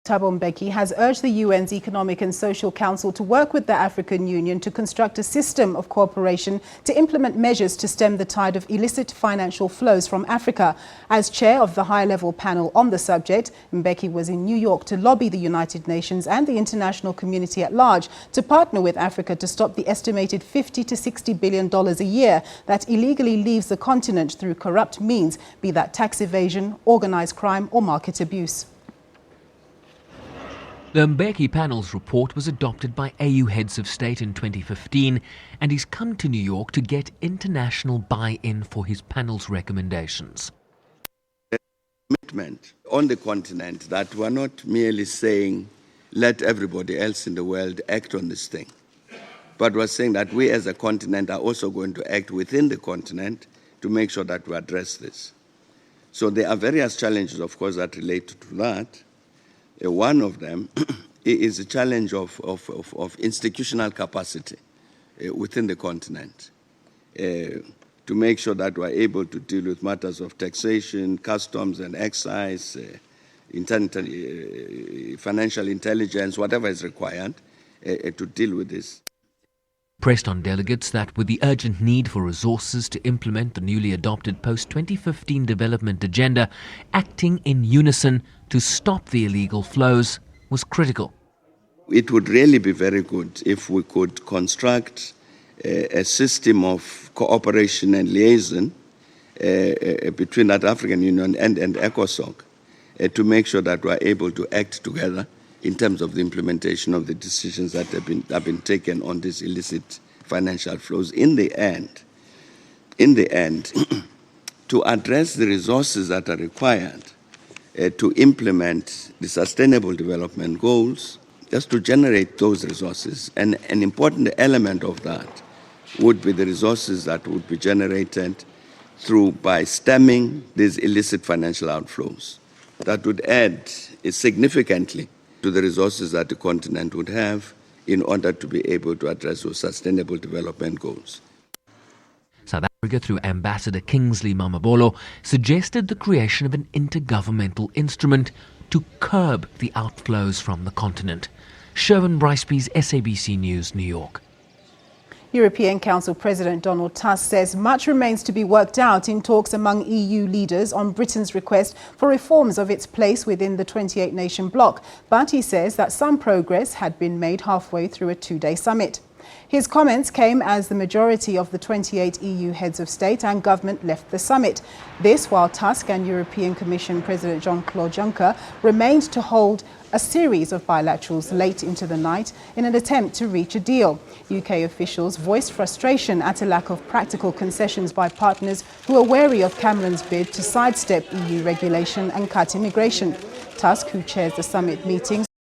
Thabo Mbeki has urged the UN's Economic and Social Council to work with the African Union to construct a system of cooperation to implement measures to stem the tide of illicit financial flows from Africa. As chair of the high-level panel on the subject, Mbeki was in New York to lobby the United Nations and the international community at large to partner with Africa to stop the estimated $50 to $60 billion a year that illegally leaves the continent through corrupt means, be that tax evasion, organized crime or market abuse. The Mbeki panel's report was adopted by AU heads of state in 2015, and he's come to New York to get international buy-in for his panel's recommendations. Commitment on the continent that we're not merely saying, let everybody else in the world act on this thing, but we're saying that we as a continent are also going to act within the continent to make sure that we address this. So there are various challenges, of course, that relate to that. One of them is the challenge of institutional capacity within the continent to make sure that we're able to deal with matters of taxation, customs and excise, financial intelligence, whatever is required to deal with this. Pressed on delegates that with the urgent need for resources to implement the newly adopted post-2015 development agenda, acting in unison to stop the illegal flows was critical. It would really be very good if we could construct a system of cooperation and liaison between that African Union and ECOSOC to make sure that we are able to act together in terms of the implementation of the decisions that have been taken on these illicit financial flows. In the end, to address the resources that are required to implement the Sustainable Development Goals, just to generate those resources, and an important element of that would be the resources that would be generated by stemming these illicit financial outflows. That would add significantly to the resources that the continent would have in order to be able to address those Sustainable Development Goals. South Africa, through Ambassador Kingsley Mamabolo, suggested the creation of an intergovernmental instrument to curb the outflows from the continent. Sherwin Briceby's SABC News, New York. European Council President Donald Tusk says much remains to be worked out in talks among EU leaders on Britain's request for reforms of its place within the 28-nation bloc. But he says that some progress had been made halfway through a two-day summit. His comments came as the majority of the 28 EU heads of state and government left the summit. This while Tusk and European Commission President Jean-Claude Juncker remained to hold a series of bilaterals late into the night in an attempt to reach a deal. UK officials voiced frustration at a lack of practical concessions by partners who are wary of Cameron's bid to sidestep EU regulation and cut immigration. Tusk, who chairs the summit meetings,